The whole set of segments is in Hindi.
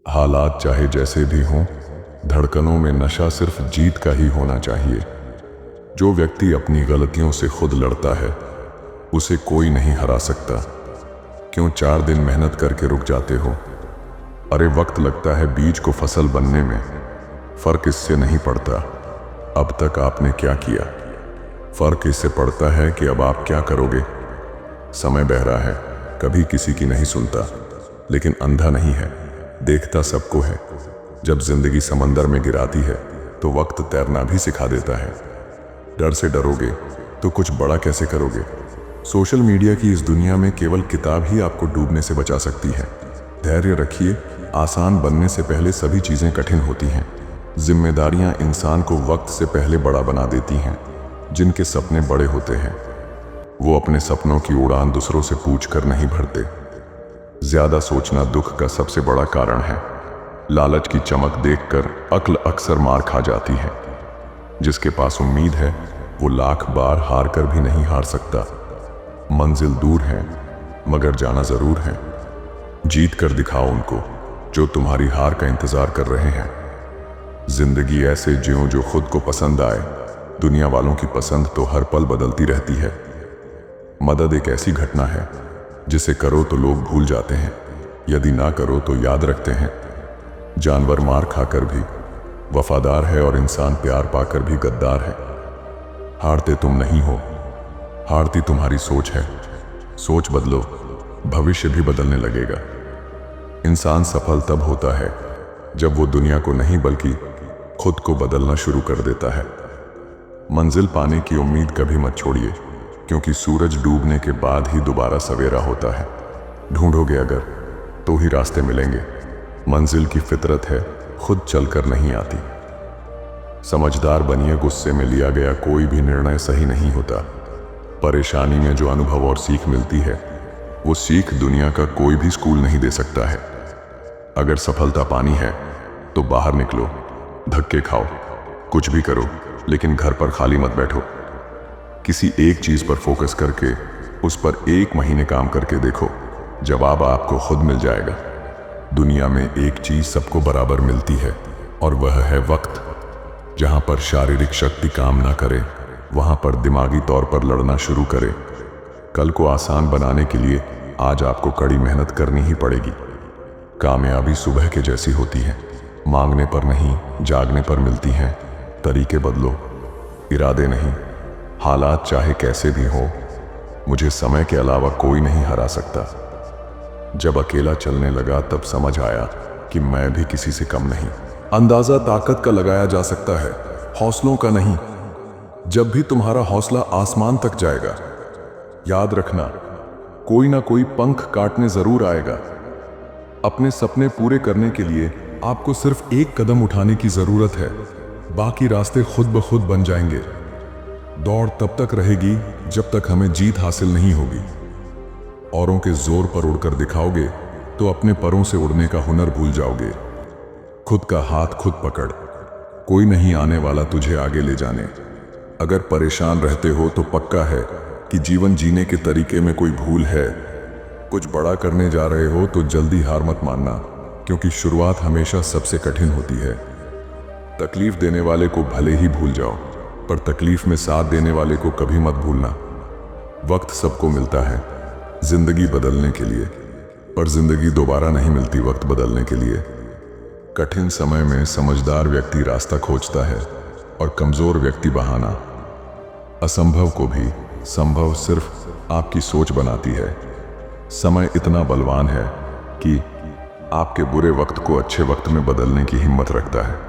हालात चाहे जैसे भी हों, धड़कनों में नशा सिर्फ जीत का ही होना चाहिए। जो व्यक्ति अपनी गलतियों से खुद लड़ता है, उसे कोई नहीं हरा सकता। क्यों 4 दिन मेहनत करके रुक जाते हो? अरे वक्त लगता है बीज को फसल बनने में। फर्क इससे नहीं पड़ता अब तक आपने क्या किया, फर्क इससे पड़ता है कि अब आप क्या करोगे। समय बहरा है, कभी किसी की नहीं सुनता, लेकिन अंधा नहीं है, देखता सबको है। जब जिंदगी समंदर में गिराती है तो वक्त तैरना भी सिखा देता है। डर से डरोगे तो कुछ बड़ा कैसे करोगे? सोशल मीडिया की इस दुनिया में केवल किताब ही आपको डूबने से बचा सकती है। धैर्य रखिए, आसान बनने से पहले सभी चीजें कठिन होती हैं। जिम्मेदारियां इंसान को वक्त से पहले बड़ा बना देती हैं। जिनके सपने बड़े होते हैं वो अपने सपनों की उड़ान दूसरों से पूछकर नहीं भरते। ज्यादा सोचना दुख का सबसे बड़ा कारण है। लालच की चमक देखकर अक्ल अक्सर मार खा जाती है। जिसके पास उम्मीद है वो लाख बार हार कर भी नहीं हार सकता। मंजिल दूर है मगर जाना जरूर है। जीत कर दिखाओ उनको जो तुम्हारी हार का इंतजार कर रहे हैं। जिंदगी ऐसे जियो जो खुद को पसंद आए। दुनिया वालों की पसंद तो हर पल बदलती रहती है। मदद एक ऐसी घटना है जिसे करो तो लोग भूल जाते हैं, यदि ना करो तो याद रखते हैं। जानवर मार खाकर भी वफादार है और इंसान प्यार पाकर भी गद्दार है। हारते तुम नहीं हो, हारती तुम्हारी सोच है। सोच बदलो, भविष्य भी बदलने लगेगा। इंसान सफल तब होता है जब वो दुनिया को नहीं बल्कि खुद को बदलना शुरू कर देता है। मंजिल पाने की उम्मीद कभी मत छोड़िए, क्योंकि सूरज डूबने के बाद ही दोबारा सवेरा होता है। ढूंढोगे अगर तो ही रास्ते मिलेंगे। मंजिल की फितरत है, खुद चलकर नहीं आती। समझदार बनिए, गुस्से में लिया गया कोई भी निर्णय सही नहीं होता। परेशानी में जो अनुभव और सीख मिलती है वो सीख दुनिया का कोई भी स्कूल नहीं दे सकता है। अगर सफलता पानी है तो बाहर निकलो, धक्के खाओ, कुछ भी करो, लेकिन घर पर खाली मत बैठो। किसी एक चीज पर फोकस करके उस पर 1 महीने काम करके देखो, जवाब आपको खुद मिल जाएगा। दुनिया में एक चीज सबको बराबर मिलती है और वह है वक्त। जहां पर शारीरिक शक्ति काम ना करे वहां पर दिमागी तौर पर लड़ना शुरू करे। कल को आसान बनाने के लिए आज आपको कड़ी मेहनत करनी ही पड़ेगी। कामयाबी सुबह के जैसी होती है, मांगने पर नहीं जागने पर मिलती है। तरीके बदलो, इरादे नहीं। हालात चाहे कैसे भी हो, मुझे समय के अलावा कोई नहीं हरा सकता। जब अकेला चलने लगा तब समझ आया कि मैं भी किसी से कम नहीं। अंदाजा ताकत का लगाया जा सकता है, हौसलों का नहीं। जब भी तुम्हारा हौसला आसमान तक जाएगा, याद रखना कोई ना कोई पंख काटने जरूर आएगा। अपने सपने पूरे करने के लिए आपको सिर्फ एक कदम उठाने की जरूरत है, बाकी रास्ते खुद ब खुद बन जाएंगे। दौड़ तब तक रहेगी जब तक हमें जीत हासिल नहीं होगी। औरों के जोर पर उड़कर दिखाओगे तो अपने परों से उड़ने का हुनर भूल जाओगे। खुद का हाथ खुद पकड़, कोई नहीं आने वाला तुझे आगे ले जाने। अगर परेशान रहते हो तो पक्का है कि जीवन जीने के तरीके में कोई भूल है। कुछ बड़ा करने जा रहे हो तो जल्दी हार मत मानना, क्योंकि शुरुआत हमेशा सबसे कठिन होती है। तकलीफ देने वाले को भले ही भूल जाओ, पर तकलीफ में साथ देने वाले को कभी मत भूलना। वक्त सबको मिलता है जिंदगी बदलने के लिए, पर जिंदगी दोबारा नहीं मिलती वक्त बदलने के लिए। कठिन समय में समझदार व्यक्ति रास्ता खोजता है और कमजोर व्यक्ति बहाना। असंभव को भी संभव सिर्फ आपकी सोच बनाती है। समय इतना बलवान है कि आपके बुरे वक्त को अच्छे वक्त में बदलने की हिम्मत रखता है।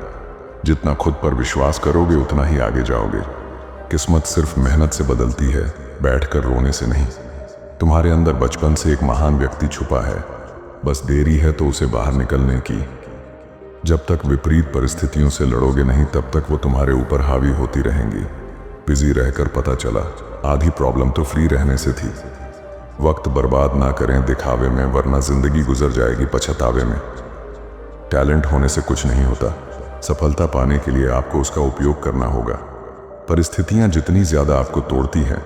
जितना खुद पर विश्वास करोगे उतना ही आगे जाओगे। किस्मत सिर्फ मेहनत से बदलती है, बैठकर रोने से नहीं। तुम्हारे अंदर बचपन से एक महान व्यक्ति छुपा है, बस देरी है तो उसे बाहर निकलने की। जब तक विपरीत परिस्थितियों से लड़ोगे नहीं तब तक वो तुम्हारे ऊपर हावी होती रहेंगी। बिजी रहकर पता चला आधी प्रॉब्लम तो फ्री रहने से थी। वक्त बर्बाद ना करें दिखावे में, वरना जिंदगी गुजर जाएगी पछतावे में। टैलेंट होने से कुछ नहीं होता, सफलता पाने के लिए आपको उसका उपयोग करना होगा। परिस्थितियां जितनी ज्यादा आपको तोड़ती हैं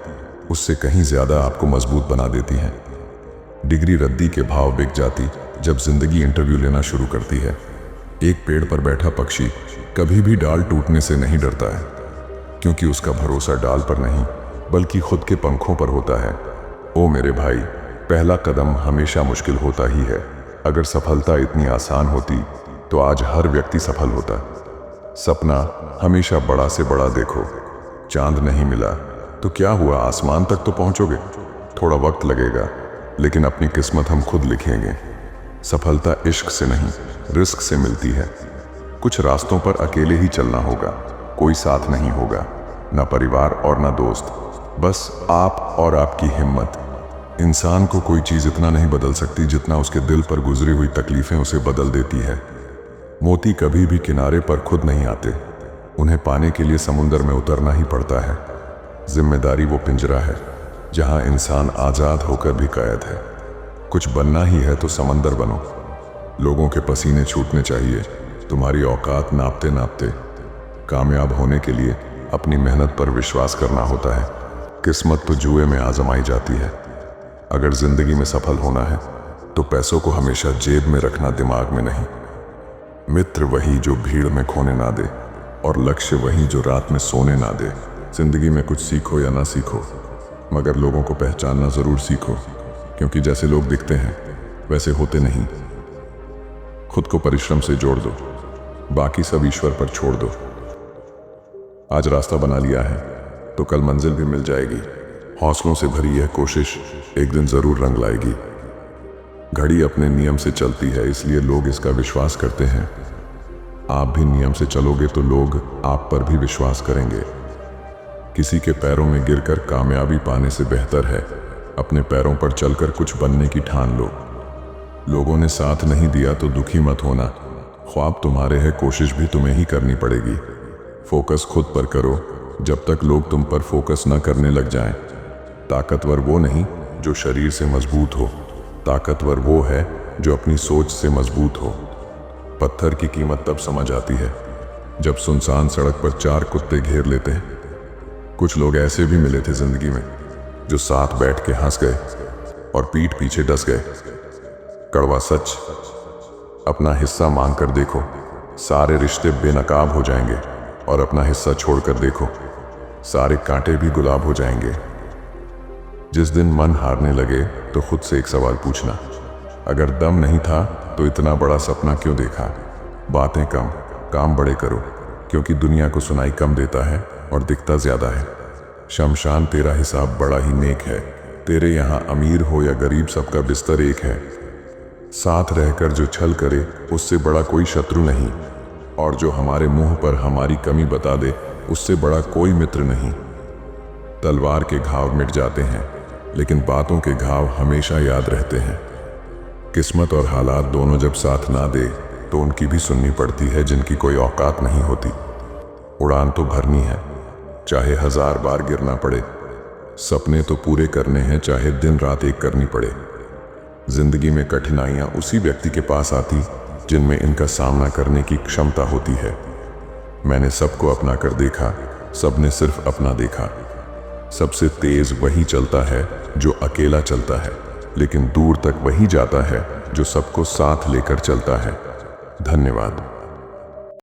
उससे कहीं ज्यादा आपको मजबूत बना देती हैं। डिग्री रद्दी के भाव बिक जाती, जब जिंदगी इंटरव्यू लेना शुरू करती है। एक पेड़ पर बैठा पक्षी कभी भी डाल टूटने से नहीं डरता है, क्योंकि उसका भरोसा डाल पर नहीं बल्कि खुद के पंखों पर होता है। ओ मेरे भाई, पहला कदम हमेशा मुश्किल होता ही है। अगर सफलता इतनी आसान होती तो आज हर व्यक्ति सफल होता। सपना हमेशा बड़ा से बड़ा देखो। चांद नहीं मिला तो क्या हुआ, आसमान तक तो पहुंचोगे। थोड़ा वक्त लगेगा, लेकिन अपनी किस्मत हम खुद लिखेंगे। सफलता इश्क से नहीं, रिस्क से मिलती है। कुछ रास्तों पर अकेले ही चलना होगा, कोई साथ नहीं होगा, ना परिवार और ना दोस्त, बस आप और आपकी हिम्मत। इंसान को कोई चीज इतना नहीं बदल सकती जितना उसके दिल पर गुजरी हुई तकलीफें उसे बदल देती है। मोती कभी भी किनारे पर खुद नहीं आते, उन्हें पाने के लिए समुंदर में उतरना ही पड़ता है। जिम्मेदारी वो पिंजरा है जहां इंसान आजाद होकर भी कैद है। कुछ बनना ही है तो समंदर बनो। लोगों के पसीने छूटने चाहिए तुम्हारी औकात नापते नापते। कामयाब होने के लिए अपनी मेहनत पर विश्वास करना होता है। किस्मत तो जुए में आजमाई जाती है। अगर जिंदगी में सफल होना है तो पैसों को हमेशा जेब में रखना, दिमाग में नहीं। मित्र वही जो भीड़ में खोने ना दे, और लक्ष्य वही जो रात में सोने ना दे। जिंदगी में कुछ सीखो या ना सीखो, मगर लोगों को पहचानना जरूर सीखो, क्योंकि जैसे लोग दिखते हैं वैसे होते नहीं। खुद को परिश्रम से जोड़ दो, बाकी सब ईश्वर पर छोड़ दो। आज रास्ता बना लिया है तो कल मंजिल भी मिल जाएगी। हौसलों से भरी यह कोशिश एक दिन जरूर रंग लाएगी। घड़ी अपने नियम से चलती है, इसलिए लोग इसका विश्वास करते हैं। आप भी नियम से चलोगे तो लोग आप पर भी विश्वास करेंगे। किसी के पैरों में गिरकर कामयाबी पाने से बेहतर है अपने पैरों पर चलकर कुछ बनने की ठान लो। लोगों ने साथ नहीं दिया तो दुखी मत होना। ख्वाब तुम्हारे हैं, कोशिश भी तुम्हें ही करनी पड़ेगी। फोकस खुद पर करो जब तक लोग तुम पर फोकस न करने लग जाएं। ताकतवर वो नहीं जो शरीर से मजबूत हो, ताकतवर वो है जो अपनी सोच से मजबूत हो। पत्थर की कीमत तब समझ आती है जब सुनसान सड़क पर 4 कुत्ते घेर लेते हैं। कुछ लोग ऐसे भी मिले थे जिंदगी में जो साथ बैठ के हंस गए और पीठ पीछे डस गए। कड़वा सच, अपना हिस्सा मांग कर देखो, सारे रिश्ते बेनकाब हो जाएंगे, और अपना हिस्सा छोड़कर देखो, सारे कांटे भी गुलाब हो जाएंगे। जिस दिन मन हारने लगे तो खुद से एक सवाल पूछना, अगर दम नहीं था तो इतना बड़ा सपना क्यों देखा। बातें कम, काम बड़े करो, क्योंकि दुनिया को सुनाई कम देता है और दिखता ज्यादा है। शमशान तेरा हिसाब बड़ा ही नेक है, तेरे यहाँ अमीर हो या गरीब सबका बिस्तर एक है। साथ रहकर जो छल करे उससे बड़ा कोई शत्रु नहीं, और जो हमारे मुंह पर हमारी कमी बता दे उससे बड़ा कोई मित्र नहीं। तलवार के घाव मिट जाते हैं, लेकिन बातों के घाव हमेशा याद रहते हैं। किस्मत और हालात दोनों जब साथ ना दे तो उनकी भी सुननी पड़ती है जिनकी कोई औकात नहीं होती। उड़ान तो भरनी है, चाहे 1000 बार गिरना पड़े। सपने तो पूरे करने हैं, चाहे दिन रात एक करनी पड़े। जिंदगी में कठिनाइयां उसी व्यक्ति के पास आती जिनमें इनका सामना करने की क्षमता होती है। मैंने सबको अपना कर देखा, सबने सिर्फ अपना देखा। सबसे तेज वही चलता है जो अकेला चलता है, लेकिन दूर तक वही जाता है जो सबको साथ लेकर चलता है। धन्यवाद।